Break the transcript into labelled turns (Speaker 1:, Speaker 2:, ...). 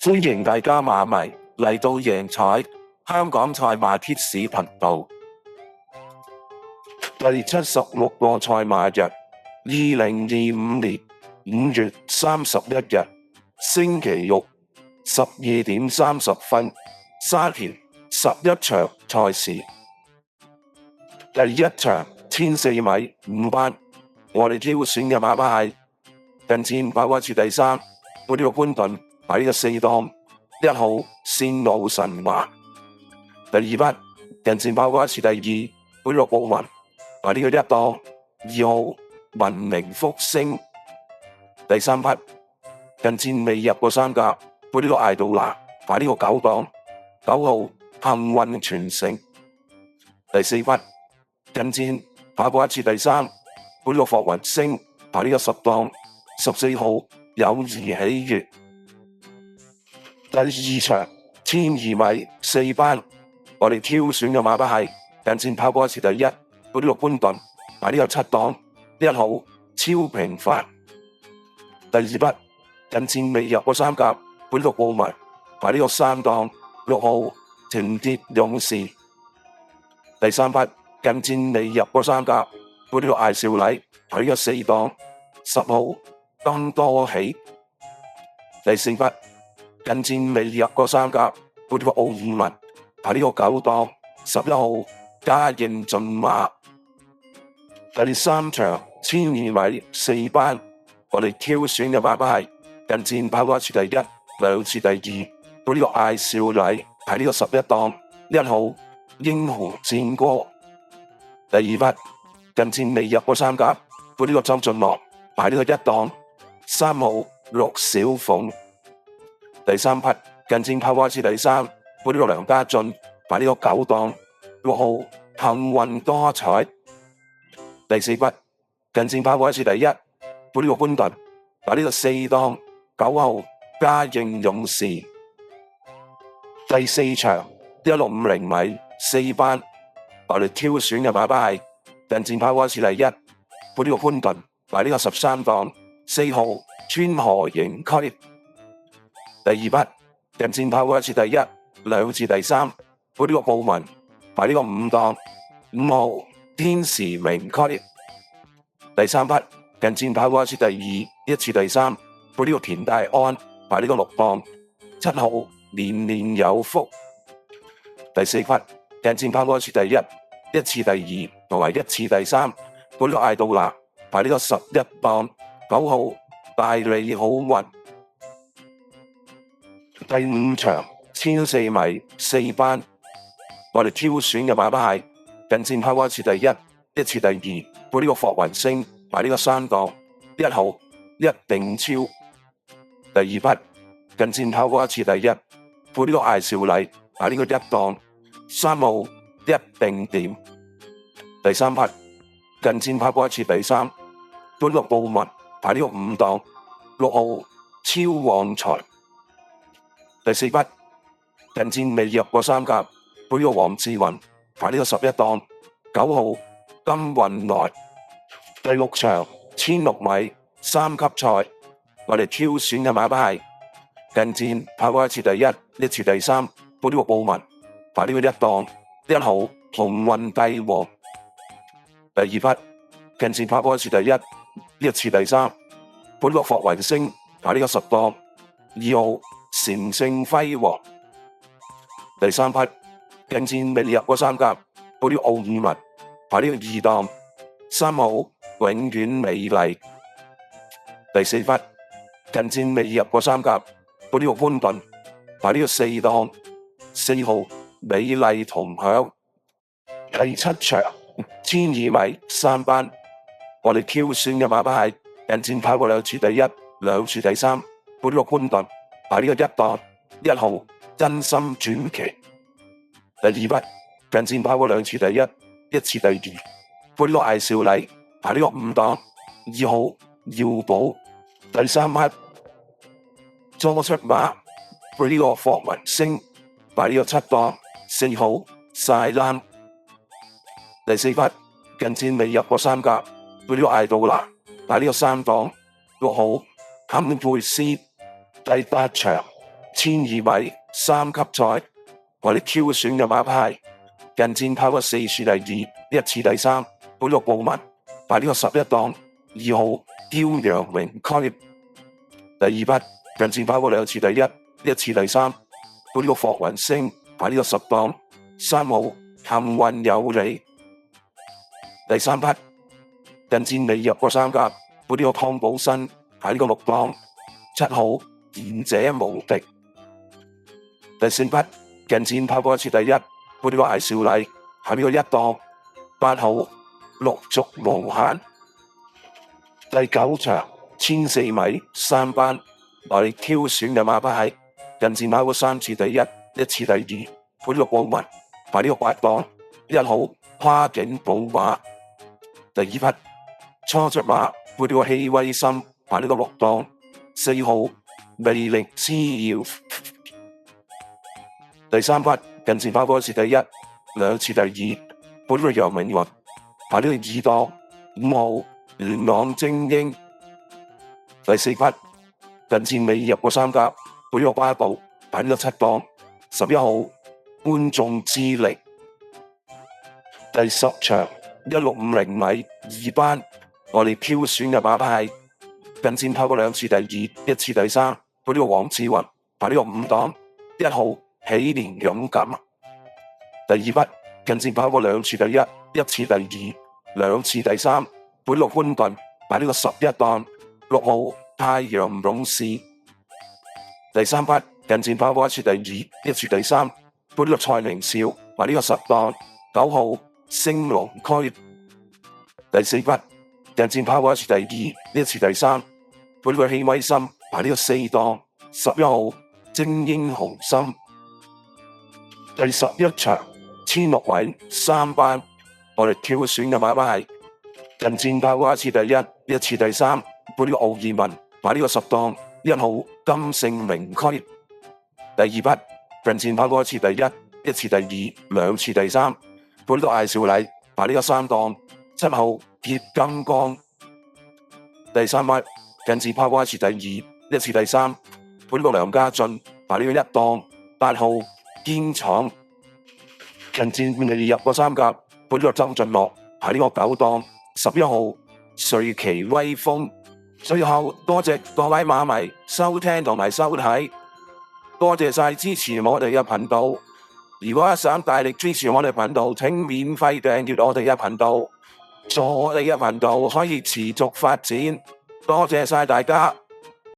Speaker 1: 歡迎大家馬迷嚟到贏彩香港賽馬貼士頻道。第76個賽馬日，2025年5月31日，星期六12點30分，沙田11場賽事。第一場1004米5班，我哋挑選嘅馬係近戰跑位次第3，我呢個潘頓擺呢個4檔1號線路神華。第二匹近戰跑位次第2，我呢個奧運擺呢個1檔2號文明福星。第三匹近戰未入過3甲，我呢個艾杜拿擺呢個9檔9號幸運傳承。第四匹近戰跑過1次第3，我呢個霍雲星擺呢個10檔14號友誼喜悅。第二場1002米4班，我哋挑選嘅馬係近戰跑過1次第1，我呢個潘頓擺呢個7檔1號超平凡。第二匹近戰未入過3甲，我呢個奧文擺呢個3檔6號情節勇士。第三匹近戰未入過3甲，我呢個艾少禮擺呢個4檔10號更多喜。第四匹近戰未入過3甲，我呢個奧爾文擺呢個9檔11號嘉應駿馬。第三場1002米4班，我哋挑選嘅馬係近戰跑過1次第1 2次第2，我呢個艾少禮擺呢個11檔1號英雄戰歌。第二匹近戰未入過3甲，我呢個周俊樂擺呢個1檔3號陸小鳳。第三匹近戰跑過1次第3，我呢個梁家俊擺呢個9檔6號幸運多彩。第四匹近戰跑過1次第1，我呢個潘頓擺呢個4檔9號嘉應勇士。第四場1650米4班，我哋挑選嘅馬係近戰跑過1次第1，我呢個潘頓擺呢個13檔4號川河營區。第二匹近戰跑過1次第1 2次第3，我呢個布文擺呢個5檔5號天時明區。第三匹近戰跑過1次第2 1次第3，我呢個田大安擺呢個6檔7號年年有福。第四匹近戰跑過1次第1 1次第2同埋1次第3，我呢個艾杜拿擺呢個11檔9號大利好運。第五場1004米4班，我哋挑選嘅馬係近戰跑過1次第1 1次第2，我呢個霍雲星擺呢個3檔1號一定超。第二匹近戰跑過1次第1，我呢個艾少禮擺呢個1檔3號一定點。第三匹近戰跑過1次第3，我呢個布文擺呢個5檔6號超旺財。第四匹近戰未入過3甲，我呢個黃志雲擺呢個11檔9號金運來。第六場1006米3級賽，我哋挑選嘅馬係近戰跑過1次第1 1次第3，我呢個布文擺呢個1檔1號鴻運帝王。第二匹近戰跑過1次第1 1次第3，我呢個霍雲星擺呢個10檔2號禪聖輝煌。第三匹近戰未入過3甲，我呢個奧爾文擺呢個2檔3號永遠美麗。第四匹近戰未入過3甲，我呢個潘頓擺呢個4檔4號美麗同享。第七場1002米3班，我哋挑選嘅馬係近戰跑過2次第1 2次第3，我呢個潘頓擺呢個1檔1號真心傳奇。第二匹近戰跑過2次第1 1次第2，我呢個艾少禮擺呢個5檔2號耀寶。第三匹裝出馬，我呢個霍雲星擺呢個7檔4號晒冷。第四匹近戰未入過3甲，我呢個艾杜拿擺呢個3檔6號坎佩斯。第八場1200米三級賽，我哋挑選嘅馬牌近戰跑過4次第2，一次第3，本陸步文排呢個11檔，2號驕陽榮區。第2匹近戰跑過2次第1，一次第3，本陸霍雲星排呢個10檔，3號幸運有利。第3匹近戰未入過3甲，本呢個湯寶新排呢個6檔，7號賢者無敵。第4匹近戰跑過1次第1，本呢個艾少禮排呢個1檔，8號陸續無限。第9場1400米3班，我哋挑選嘅馬牌係近戰跑過3次第1，一次第2，本陸步文排呢個8檔，1號跨境寶馬。第2匹初出馬，本呢個氣威森排呢個6檔，4號魅力之耀。第3匹近戰跑過1次第1，兩次第2，本呢個楊明雲排呢個2檔，5號元朗精英。第4匹近戰未入過3甲，本呢個巴布排呢個7檔，11號觀眾之力。第10場1650米2班，我哋挑選嘅馬牌近戰跑過2次第2，一次第3，本呢個黃志雲排呢個5檔，1號喜年勇敢。第2匹近戰跑過2次第1，一次第2，兩次第3，本陸寬頓排呢個11檔，6號太陽勇士。第3匹近戰跑過1次第2，一次第3，本陸蔡明少排呢個10檔，9號升龍區。第4匹近戰跑過1次第2，一次第3，本陸氣威森排呢個4檔，11號精英雄心。第11場1600米3班，我哋挑選嘅馬牌係近戰跑過1次第1，一次第3，本陸奧爾文排呢個10檔，1號金盛名區。第2匹近戰跑過1次第1，一次第2，兩次第3，本陸艾少禮排呢個3檔，7號鐵金剛。第3匹近戰跑過1次第2，一次第3，本陸梁家俊排呢個1檔，8號堅闖。近戰未入過3甲，本陸周俊樂排呢個9檔，11號瑞奇威風。最後多謝各位馬迷收聽同埋收睇，多謝晒支持我哋嘅頻道。如果想大力支持我哋頻道，請免費訂閱我哋嘅頻道，助我哋嘅頻道可以持續發展。多謝晒大家。